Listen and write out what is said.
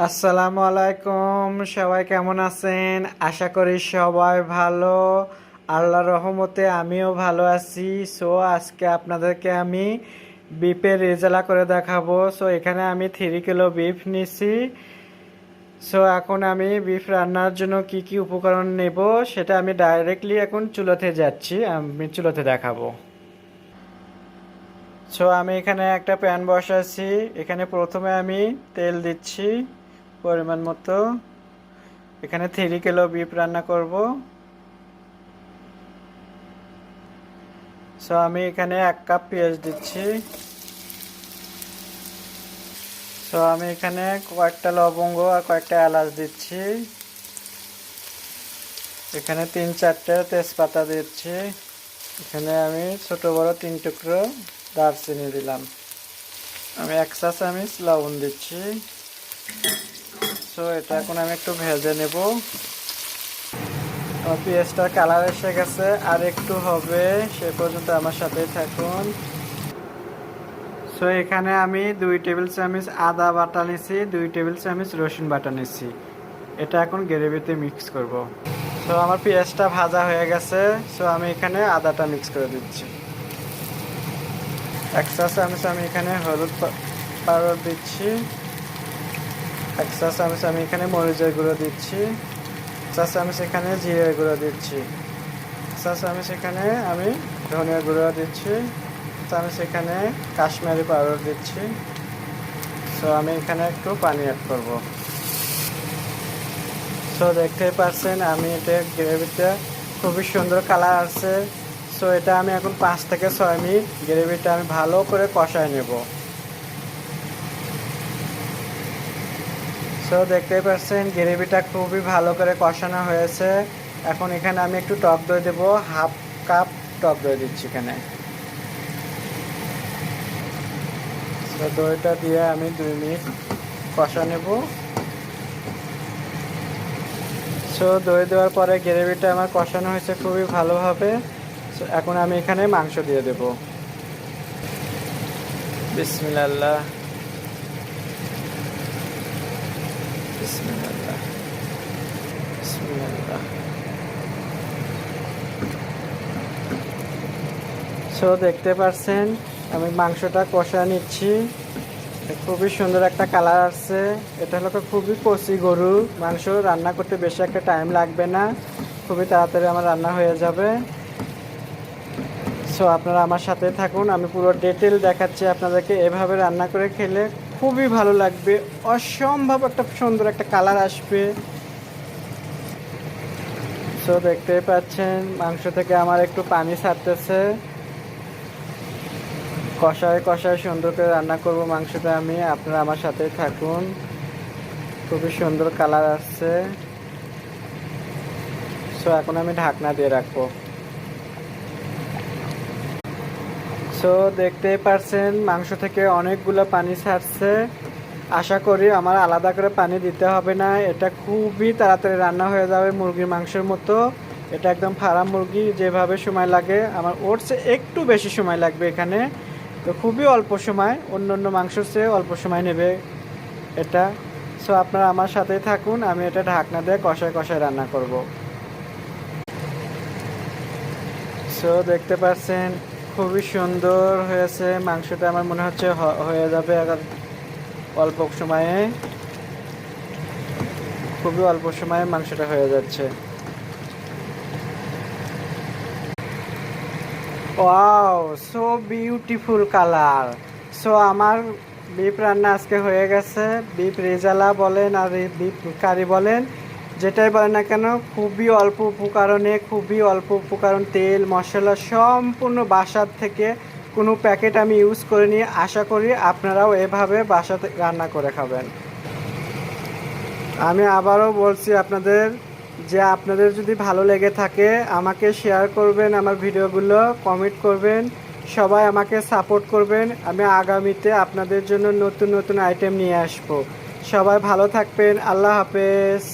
আসসালামু আলাইকুম, সবাই কেমন আছেন? আশা করি সবাই ভালো। আল্লাহর রহমতে আমিও ভালো আছি। সো আজকে আপনাদেরকে আমি বিফের রেজালা করে দেখাবো। সো এখানে আমি 3 কিলো বিফ নিছি। সো এখন আমি বিফ রান্নার জন্য কি কি উপকরণ নেব সেটা আমি ডাইরেক্টলি এখন চুলোতে যাচ্ছি, আমি চুলোতে দেখাবো। সো আমি এখানে একটা প্যান বসাচ্ছি। এখানে প্রথমে আমি তেল দিচ্ছি পরিমাণ মতো। এখানে 3 কিলো বিফ রান্না করব। সো আমি এখানে 1 কাপ পেঁয়াজ দিচ্ছি। সো আমি এখানে কয়েকটা লবঙ্গ আর কয়েকটা এলাচ দিচ্ছি। এখানে 3-4টে তেজপাতা দিচ্ছি। এখানে আমি ছোট বড় 3 টুকরো দারচিনি দিলাম। আমি 1 চা চামচ লবণ দিচ্ছি। সো এটা এখন আমি একটু ভেজে নেব। আমার পেঁয়াজটার কালার এসে গেছে, আর একটু হবে, সে পর্যন্ত আমার সাথেই থাকুন। সো এখানে আমি 2 টেবিল চামচ আদা বাটা নিয়েছি, 2 টেবিল চামচ রসুন বাটা নিয়েছি। এটা এখন গ্রেভিতে মিক্স করব। সো আমার পেঁয়াজটা ভাজা হয়ে গেছে। সো আমি এখানে আদাটা মিক্স করে দিচ্ছি। 1 চা চামচ আমি এখানে হলুদ পাউডার দিচ্ছি। 1 চা চামচ আমি এখানে মরিচের গুঁড়ো দিচ্ছি। 1 চা চামচ এখানে জিরের গুঁড়ো দিচ্ছি। 1 চা চামচ এখানে আমি ধনিয়া গুঁড়ো দিচ্ছি। চামচ এখানে কাশ্মীরি পাউডার দিচ্ছি। সো আমি এখানে একটু পানি অ্যাড করব। সো দেখতেই পাচ্ছেন আমি এটা গ্রেভিটা খুবই সুন্দর কালার আছে। সো এটা আমি এখন 5 থেকে 6 মিনিট গ্রেভিটা আমি ভালো করে কষায় নেব। সো দেখতেই পাচ্ছেন গ্রেভিটা খুবই ভালো করে কষানো হয়েছে। এখন এখানে আমি একটু টক দই দেবো, 1/2 কাপ টক দই দিচ্ছি এখানে। সো দইটা দিয়ে আমি 2 মিনিট কষা নেব। সো দই দেওয়ার পরে গ্রেভিটা আমার কষানো হয়েছে খুবই ভালোভাবে। সো এখন আমি এখানে মাংস দিয়ে দেব। বিসমিল্লাহ, বিসমিল্লাহ, বিসমিল্লাহ। সো দেখতে পাচ্ছেন আমি মাংসটা কষা নিচ্ছি। খুবই সুন্দর একটা কালার আসছে। এটা হলো খুবই কচি গরু মাংস, রান্না করতে বেশি একটা টাইম লাগবে না, খুবই তাড়াতাড়ি আমার রান্না হয়ে যাবে। সো আপনারা আমার সাথে থাকুন, আমি পুরো ডিটেল দেখাচ্ছি আপনাদেরকে। এভাবে রান্না করে খেলে খুবই ভালো লাগবে, অসম্ভব একটা সুন্দর একটা কালার আসবে। সো দেখতেই পাচ্ছেন মাংস থেকে আমার একটু পানি ছাড়তেছে। কষায় কষায় সুন্দর করে রান্না করব মাংসটা আমি, আপনারা আমার সাথেই থাকুন। খুবই সুন্দর কালার আসছে। সো এখন আমি ঢাকনা দিয়ে রাখবো। সো দেখতেই পারছেন মাংস থেকে অনেকগুলো পানি ছাড়ছে। আশা করি আমার আলাদা করে পানি দিতে হবে না, এটা খুবই তাড়াতাড়ি রান্না হয়ে যাবে মুরগির মাংসের মতো। এটা একদম ফার্ম মুরগি যেভাবে সময় লাগে আমার ওর চেয়ে একটু বেশি সময় লাগবে এখানে। তো খুবই অল্প সময়, অন্য অন্য মাংসর চেয়ে অল্প সময় নেবে এটা। সো আপনারা আমার সাথেই থাকুন, আমি এটা ঢাকনা দিয়ে কষায় কষায় রান্না করব। সো দেখতে পাচ্ছেন খুবই সুন্দর হয়েছে মাংসটা, আমার মনে হচ্ছে হয়ে যাবে আর অল্প সময়ে, খুবই অল্প সময়ে মাংসটা হয়ে যাচ্ছে। Wow, so beautiful colour. So আমার বিফ রান্না আজকে হয়ে গেছে। বিফ রেজালা বলেন আর বিফ কারি বলেন, যেটাই বলেন না কেন, খুবই অল্প উপকরণে, খুবই অল্প উপকরণ, তেল মশলা সম্পূর্ণ বাসার থেকে, কোনো প্যাকেট আমি ইউজ করিনি। আশা করি আপনারাও এভাবে বাসাতে রান্না করে খাবেন। আমি আবারও বলছি আপনাদের, যে আপনাদের যদি ভালো লেগে থাকে আমাকে শেয়ার করবেন, আমার ভিডিওগুলো কমেন্ট করবেন, সবাই আমাকে সাপোর্ট করবেন। আমি আগামীতে আপনাদের জন্য নতুন নতুন আইটেম নিয়ে আসব। সবাই ভালো থাকবেন, আল্লাহ হাফেজ।